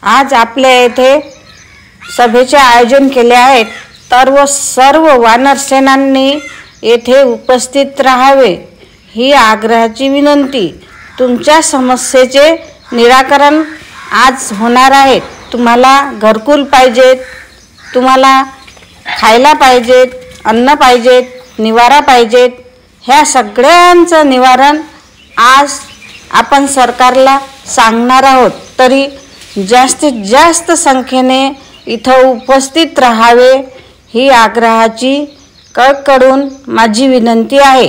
आज आपल्या येथे सभेचे आयोजन केले आहे, तर सर्व वानर सेनांनी येथे उपस्थित राहावे ही आग्रहाची विनंती। तुमच्या समस्येचे निराकरण आज होणार आहे। तुम्हाला घरकुल पाहिजेत, तुम्हाला खायला पाहिजेत, अन्न पाहिजेत, निवारा पाहिजेत, ह्या सगळ्यांचं निवारण आज आपण सरकारला सांगणार आहोत। तरी जास्तीत जास्त संख्येने इथं उपस्थित राहावे ही आग्रहाची कळकळून माझी विनंती आहे।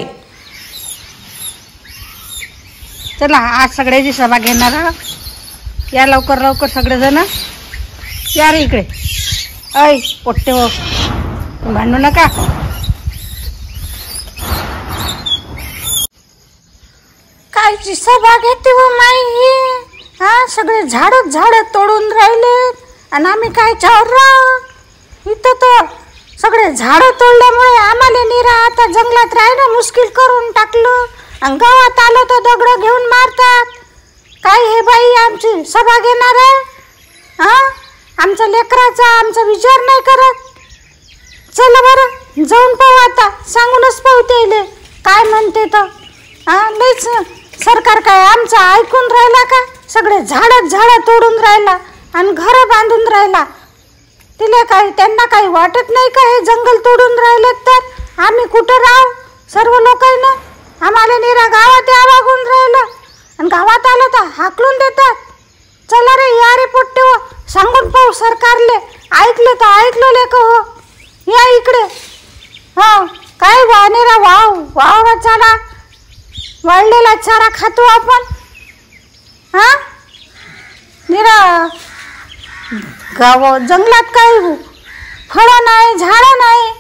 चला आज सगळ्याची सभा घेणार आहोत। या लवकर लवकर सगळेजण या रे इकडे। ऐ पोट्टे हो, भांडू नका। कायची सभा घेते हो माई ही? सगळे झाड तोडून राहिले आणि आम्ही काय चावर राहू इथं? तर सगळे झाड तोडल्यामुळे आम्हाला निरा आता जंगलात राहणं मुश्किल करून टाकलं आणि गावात आलो तर दगड घेऊन मारतात। काय हे बाई आमची सभा घेणार आहे? आमच्या लेकराचा आमचा विचार नाही करत। चला बरं जाऊन पाहू, आता सांगूनच पाहू त्याले काय म्हणते तर। लईच सरकार काय आमचं ऐकून राहिला का? सगळे झाड तोडून राहिला आणि घर बांधून राहिला। तिला काय त्यांना काही वाटत नाही का हे जंगल तोडून राहिले तर आम्ही कुठं राहू? सर्व लोकांना आम्हाला निरा गावात यावं राहिलं आणि गावात आलं तर हाकलून देतात। चला रे या रे पोट्टे हो, सांगून पाहू सरकारले, ऐकलं तर ऐकलं लेक हो। या इकडे। काय वानेरा वाव चारा वाळलेला चारा खातो आपण। निरा गाव जंगलात काही फळं नाही, झाडं नाही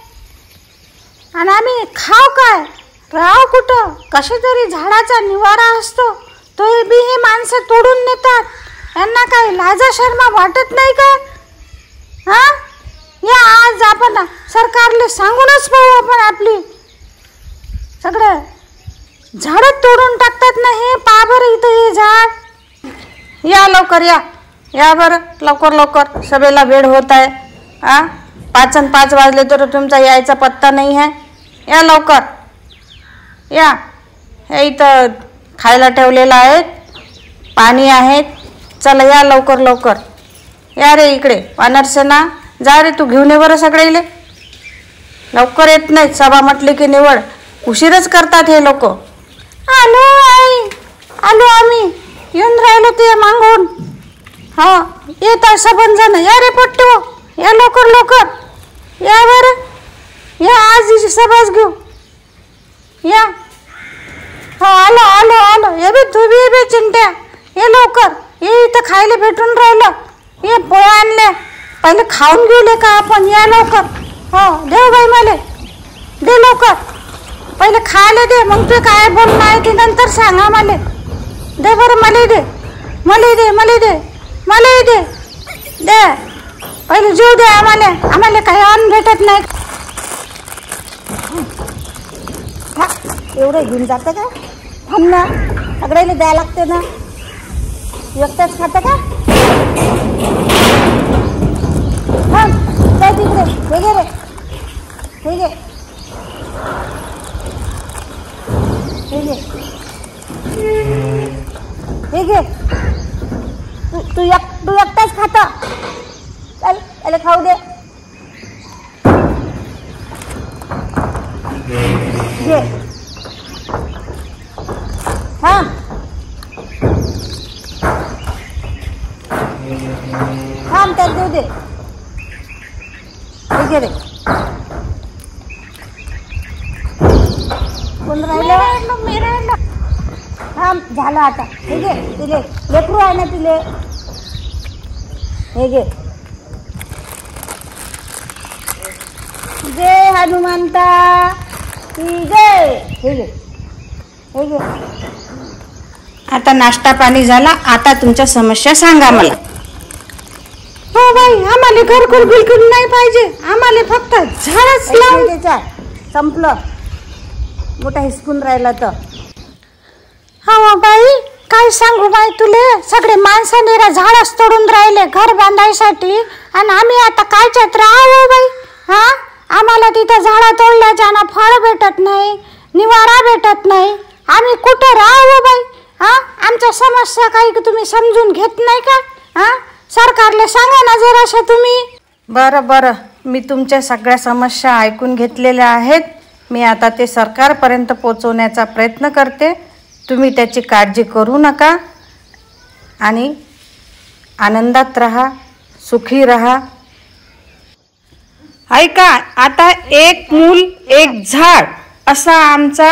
आणि आम्ही खाव काय? राव कुठं? कसे तरी झाडाचा निवारा असतो तो बी हे माणसं तोडून नेतात। यांना काही लाजा शर्मा वाटत नाही का? या आज आपण सरकारले सांगूनच पाहू आपण आपली। सगळं झाड तोडून टाकतात ना हे। पहा बरं इथं हे झाड। या लवकर या बरं लवकर लवकर, सभेला वेळ होत आहे। 5 वाजले तर तुमचा यायचा पत्ता नाही आहे। या लवकर या। हे इथं खायला ठेवलेलं आहे, पाणी आहे। चला या लवकर लवकर या रे इकडे। वानरसेना जा रे, तू घेऊन ये बरं सगळेले। लवकर येत नाहीत, सभा म्हटली की निवड उशीरच करतात हे लोक। आलो आई, आलो आम्ही, येऊन राहिलो ते मागून। येत आहे सबंजण। या रे पोट्टो, या लवकर लवकर या बरं। या आज सभाच घेऊ या। आलो आलो आलो। ये बी तू बी चिंट्या, ये लवकर ये, इथं खायला भेटून राहिलं। ये पोळ्या आणल्या, पहिले खाऊन घेऊले का आपण? या लवकर। दे बाई मला, दे लवकर, पहिले खायला दे, मग तू काय बोलणं आहे ते नंतर सांगा मला। दे बरं, मला दे दे, पहिले जीव दे आम्हाला काही अन्न भेटत नाही। एवढं घेऊन जातं का? थांब ना, सगळ्याला द्यायला लागते ना, एकटाच खातं का? काय तिकडे हे घे रे, हे घे, हे घे, तू एकटाच खाता। चल त्याला खाऊ दे, घे। थांब त्याला देऊ दे, हे घे रे। कोण राहिलं? मी राहिलं। थांब झालं आता, हे घे, तिले लेकरू आहे ना तिले, हे घे। जय हनुमंता की जय, हे घे, हे घे। आता नाश्ता पाणी झाला, आता तुमच्या समस्या सांगा मला। हो बाई, आम्हाला घरकुल बिलकुल नाही पाहिजे, आम्हाला फक्त झाडच लावून संपलं। मोठा हिसकून राहिला तर। बाई काय सांगू बाई तुले, सगळे माणसं निरा झाडच तोडून राहिले घर बांधायसाठी, आणि आम्ही आता कायच्यात राहावं बाई? हा, आम्हाला तिथं झाडं तोडल्याच्यानं फळ भेटत नाही, निवारा भेटत नाही, आम्ही कुठं राहावं बाई? हा, आमच्या समस्या काही तुम्ही समजून घेत नाही का? हा, सरकारला सांगा ना जराशा तुम्ही. बरं, मी तुमच्या सगळ्या समस्या ऐकून घेतलेल्या आहेत. मी आता ते सरकारपर्यंत पोचवण्याचा प्रयत्न करते. तुम्ही त्याची काळजी करू नका आणि आनंदात राहा, सुखी राहा. ऐका, आता एक मूल एक झाड असा आमचा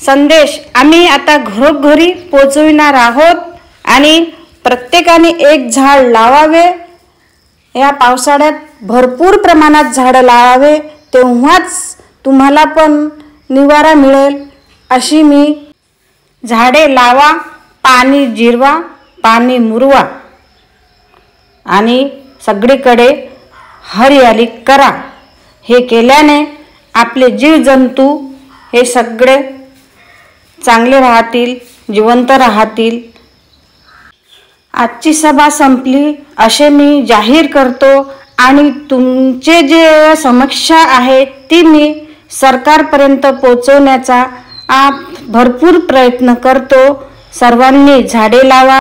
संदेश आम्ही आता घरोघरी पोचविणार आहोत आणि प्रत्येकाने एक झाड लावावे. या पावसाळ्यात भरपूर प्रमाणात झाडं लावावे, तेव्हाच तुम्हाला पण निवारा मिळेल. अशी मी झाडे लावा, पाणी जिरवा, पाणी मुरवा आणि सगळीकडे हरियाली करा. हे केल्याने आपले जीवजंतू हे सगळे चांगले राहतील, जिवंत राहतील. आजची सभा संपली असे मी जाहीर करतो आणि तुमचे जे समस्या आहे ती मी सरकारपर्यंत पोचवण्याचा भरपूर प्रयत्न करतो. सर्वांनी झाडे लावा.